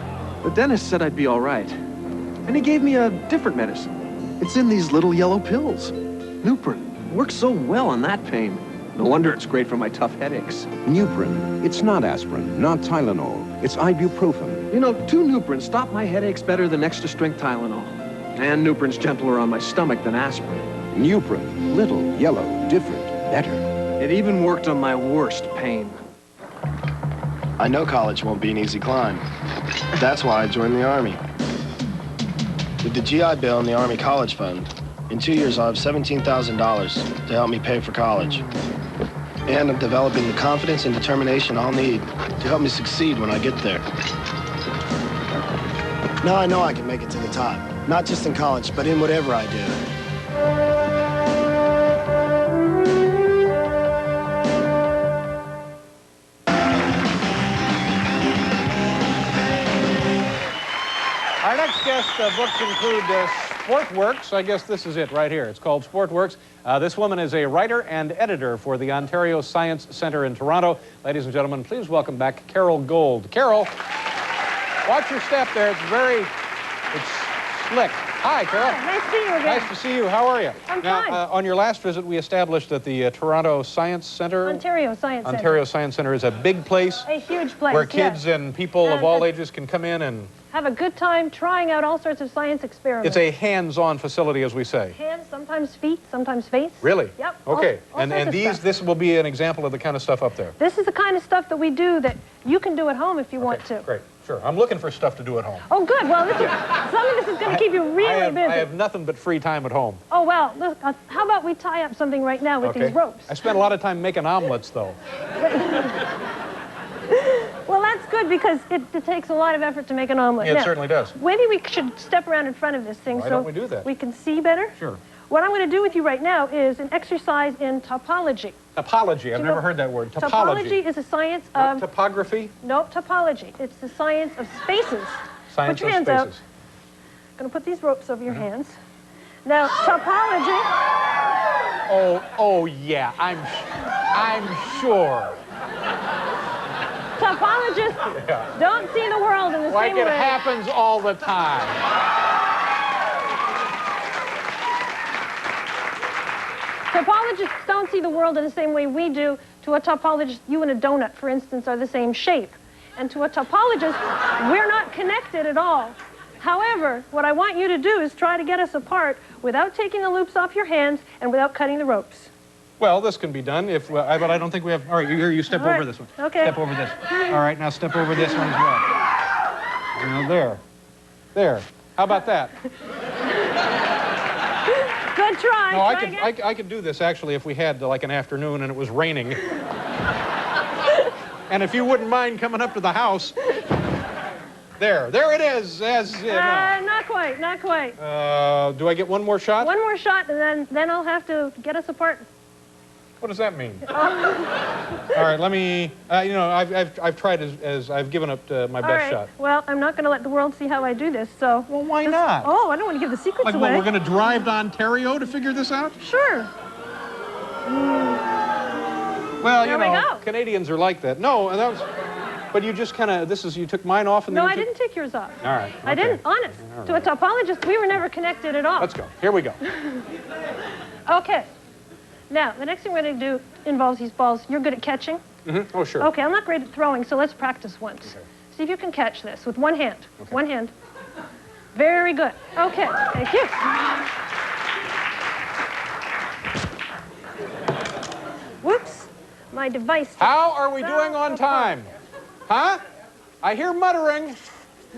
The dentist said I'd be all right. And he gave me a different medicine. It's in these little yellow pills. Nuprin. Works so well on that pain. No wonder it's great for my tough headaches. Nuprin. It's not aspirin, not Tylenol. It's ibuprofen. You know, 2 Nuprins stop my headaches better than extra-strength Tylenol. And Nuprin's gentler on my stomach than aspirin. Nuprin. Little, yellow, different, better. It even worked on my worst pain. I know college won't be an easy climb. That's why I joined the Army. With the GI Bill and the Army College Fund, in 2 years I'll have $17,000 to help me pay for college. And I'm developing the confidence and determination I'll need to help me succeed when I get there. Now I know I can make it to the top, not just in college, but in whatever I do. books include Sportworks. I guess this is it right here. It's called Sportworks. This woman is a writer and editor for the Ontario Science Centre in Toronto. Ladies and gentlemen, please welcome back Carol Gold. Carol, watch your step there. It's slick. Hi, Carol. Nice to see you again. Nice to see you. How are you? I'm now, fine. On your last visit, we established that the Toronto Science Centre... Ontario Science Centre. Ontario Science Centre is a big place. A huge place, where kids yes. and people of all ages can come in and... have a good time trying out all sorts of science experiments. It's a hands-on facility, as we say. Hands, sometimes feet, sometimes face. Really? Yep. Okay. All sorts of stuff. This will be an example of the kind of stuff up there. This is the kind of stuff that we do that you can do at home if you want to. Great. Sure. I'm looking for stuff to do at home. Oh, good. Well, some of this is going to keep you really busy. I have nothing but free time at home. Oh, well, look, how about we tie up something right now with these ropes? I spent a lot of time making omelets, though. Well, that's good because it takes a lot of effort to make an omelet. Yeah, it certainly does. Maybe we should step around in front of this thing Why don't we do that? we can see better. Sure. What I'm going to do with you right now is an exercise in topology. Topology. I've never heard that word. Topology. Topology is a science of... Topography? No, topology. It's the science of spaces. Science put your of hands spaces. out. I'm going to put these ropes over your hands. Now, topology... Oh yeah. I'm sure. Topologists don't see the world in the same way. Like it happens all the time. Topologists don't see the world in the same way we do. To a topologist, you and a donut, for instance, are the same shape. And to a topologist, we're not connected at all. However, what I want you to do is try to get us apart without taking the loops off your hands and without cutting the ropes. Well, this can be done, but I don't think we have... All right, you step over this one. Okay. Step over this. All right, now step over this one as well. Now, there. There. How about that? Good try. No, Try I could do this, actually, if we had, like, an afternoon and it was raining. And if you wouldn't mind coming up to the house... There it is. Not quite, not quite. Do I get one more shot? One more shot, and then I'll have to get us apart. What does that mean? All right, let me. I've tried I've given up my best shot. Well, I'm not going to let the world see how I do this. So. Well, why not? Oh, I don't want to give the secrets like away. What, we're going to drive to Ontario to figure this out? Sure. Well, there we go. Canadians are like that. No, that was. But you just kind of, you took mine off and then No, I didn't take yours off. All right. I didn't, honest. Right. To a topologist, we were never connected at all. Let's go. Here we go. Okay. Now, the next thing we're going to do involves these balls. You're good at catching? Mm-hmm. Oh, sure. Okay, I'm not great at throwing, so let's practice once. Okay. See if you can catch this with one hand. Okay. One hand. Very good. Okay, thank you. Whoops. My device. How are we doing on time? Huh? I hear muttering.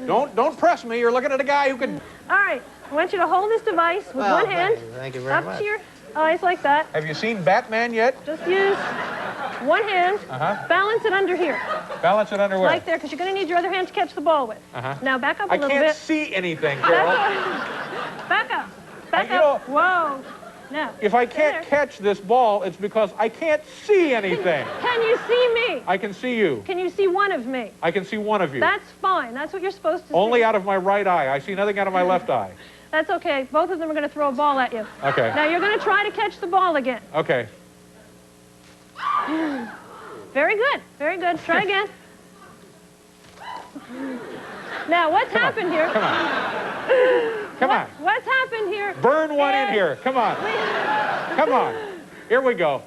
Don't press me. You're looking at a guy who could... All right. I want you to hold this device with one hand. Thank you very up much. to your eyes like that. Have you seen Batman yet? Just use one hand. Balance it under here. Balance it under where? Right there, because you're going to need your other hand to catch the ball with. Now back up a little bit. I can't see anything, Carol. Back up. Back up. Whoa. Now. If I can't catch this ball, it's because I can't see anything. Can you see me? I can see you. Can you see one of me? I can see one of you. That's fine. That's what you're supposed to see. Only out of my right eye. I see nothing out of my left eye. That's okay. Both of them are going to throw a ball at you. Okay. Now you're going to try to catch the ball again. Okay. Very good. Very good. Try again. Now, what's happened here? Come on. Come on. What's happened here? Burn one in here. Come on. Come on. Here we go.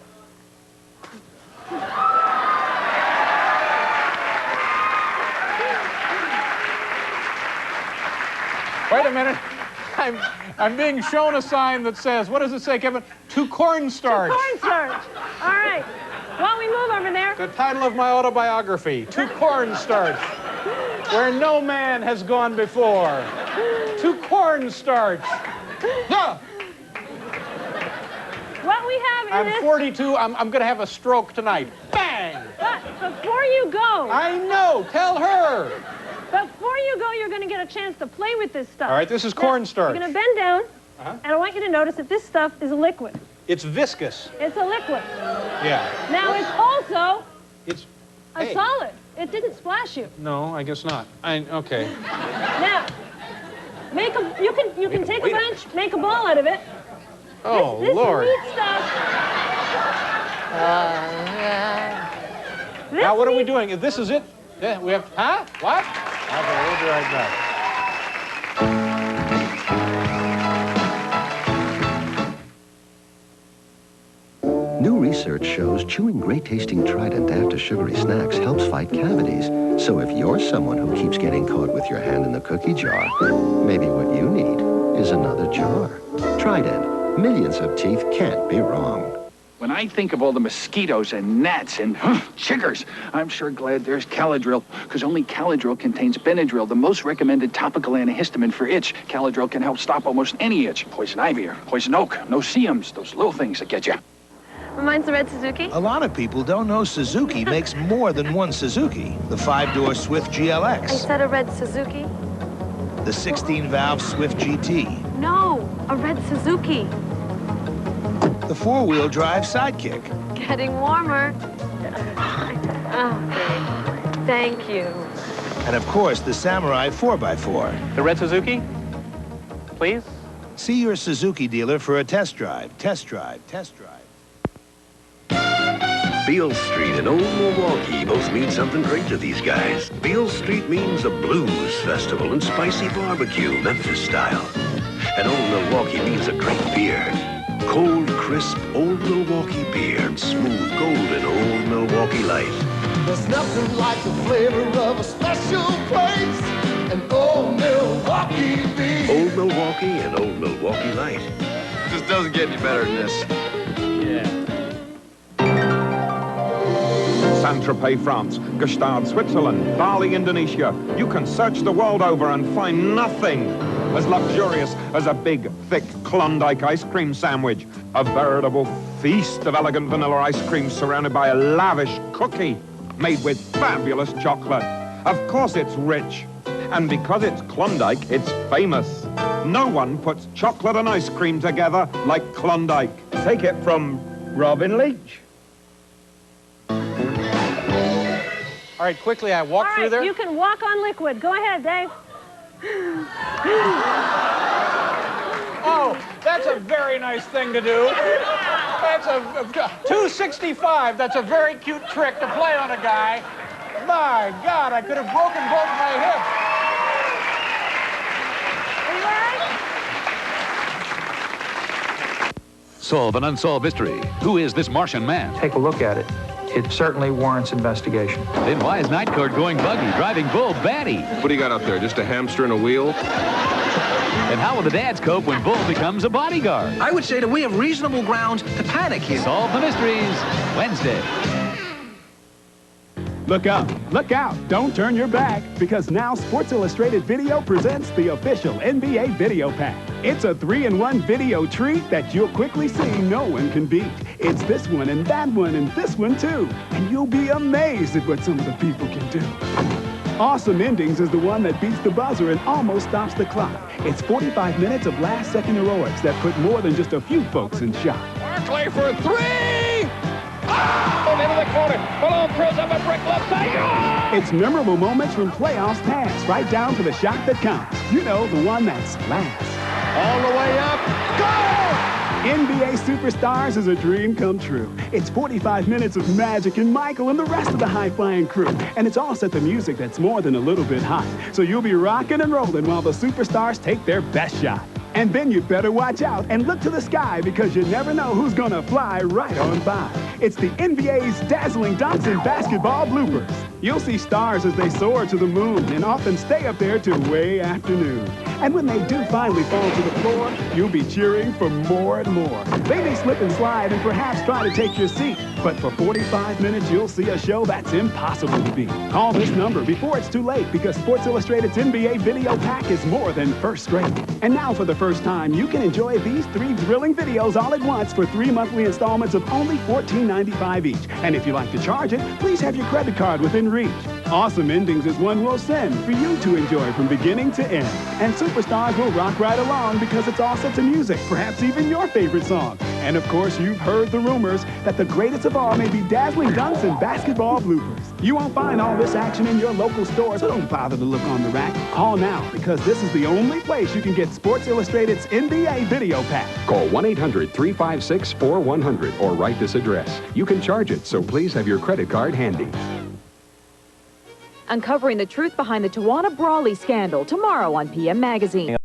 Wait a minute. I'm being shown a sign that says, what does it say, Kevin? To cornstarch. To cornstarch. All right. While we move over there. The title of my autobiography, To Cornstarch, where no man has gone before. To cornstarch. What we have in I'm 42. I'm going to have a stroke tonight. Bang! But before you go. I know. Tell her. Before you go, you're going to get a chance to play with this stuff. All right, this is cornstarch. You're going to bend down, and I want you to notice that this stuff is a liquid. It's viscous. It's a liquid. Yeah. Now, it's also a solid. It didn't splash you. No, I guess not. Okay. Now, You can take a bunch, make a ball out of it. Oh, this Lord. Is neat stuff. Now, what are we doing? This is it? Yeah, we have, huh? What? Okay, we'll be right back. New research shows chewing great-tasting Trident after sugary snacks helps fight cavities. So if you're someone who keeps getting caught with your hand in the cookie jar, maybe what you need is another jar. Trident. Millions of teeth can't be wrong. When I think of all the mosquitoes and gnats and chiggers, I'm sure glad there's Caladril, because only Caladril contains Benadryl, the most recommended topical antihistamine for itch. Caladril can help stop almost any itch. Poison ivy or poison oak, no-see-ums, those little things that get you. Mine's a red Suzuki. A lot of people don't know Suzuki makes more than one Suzuki. The 5-door Swift GLX. I said a red Suzuki. The 16-valve Swift GT. No, a red Suzuki. The 4-wheel drive Sidekick. Getting warmer. Oh, babe. Thank you. And of course, the Samurai 4x4. The red Suzuki, please? See your Suzuki dealer for a test drive. Test drive, test drive. Beale Street and Old Milwaukee both mean something great to these guys. Beale Street means a blues festival and spicy barbecue, Memphis style. And Old Milwaukee means a great beer. Cold, crisp, Old Milwaukee beer and smooth, golden Old Milwaukee Light. There's nothing like the flavor of a special place. An Old Milwaukee beer. Old Milwaukee and Old Milwaukee Light. Just doesn't get any better than this. Yeah. Saint-Tropez, France, Gstaad, Switzerland, Bali, Indonesia. You can search the world over and find nothing as luxurious as a big, thick Klondike ice cream sandwich. A veritable feast of elegant vanilla ice cream surrounded by a lavish cookie made with fabulous chocolate. Of course it's rich. And because it's Klondike, it's famous. No one puts chocolate and ice cream together like Klondike. Take it from Robin Leach. All right, quickly, I walk through there. You can walk on liquid. Go ahead, Dave. Oh, that's a very nice thing to do. That's a 265. That's a very cute trick to play on a guy. My God, I could have broken both my hips. Solve an unsolved mystery. Who is this Martian man? Take a look at it. It certainly warrants investigation. Then why is Night Court going buggy, driving Bull batty? What do you got out there, just a hamster and a wheel? And how will the dads cope when Bull becomes a bodyguard? I would say that we have reasonable grounds to panic here. Solve the mysteries, Wednesday. Look up, look out, don't turn your back, because now Sports Illustrated Video presents the official NBA Video Pack. It's a 3-in-1 video treat that you'll quickly see no one can beat. It's this one and that one and this one too, and you'll be amazed at what some of the people can do. Awesome Endings is the one that beats the buzzer and almost stops the clock. It's 45 minutes of last-second heroics that put more than just a few folks in shock. Barkley for a 3! Oh, into the corner. Malone throws up a brick left side. Oh! It's memorable moments from playoffs past, right down to the shot that counts. You know, the one that's last. All the way up. NBA Superstars is a dream come true. It's 45 minutes of Magic and Michael and the rest of the high-flying crew. And it's all set to music that's more than a little bit hot. So you'll be rocking and rolling while the superstars take their best shot. And then you better watch out and look to the sky, because you never know who's gonna fly right on by. It's the NBA's dazzling dunks and basketball bloopers. You'll see stars as they soar to the moon and often stay up there till way afternoon. And when they do finally fall to the floor, you'll be cheering for more and more. They may slip and slide and perhaps try to take your seat, but for 45 minutes you'll see a show that's impossible to beat. Call this number before it's too late, because Sports Illustrated's NBA Video Pack is more than first rate. And now for the first time, you can enjoy these 3 thrilling videos all at once for 3 monthly installments of only $14.95 each. And if you like to charge it, please have your credit card within reach. Awesome Endings is one we'll send for you to enjoy from beginning to end. And Superstars will rock right along, because it's all set to music, perhaps even your favorite song. And of course, you've heard the rumors that the greatest of all may be dazzling dunks and basketball bloopers. You won't find all this action in your local store, so don't bother to look on the rack. Call now, because this is the only place you can get Sports Illustrated's NBA video pack. Call 1-800-356-4100 or write this address. You can charge it, so please have your credit card handy. Uncovering the truth behind the Tawana Brawley scandal tomorrow on PM Magazine.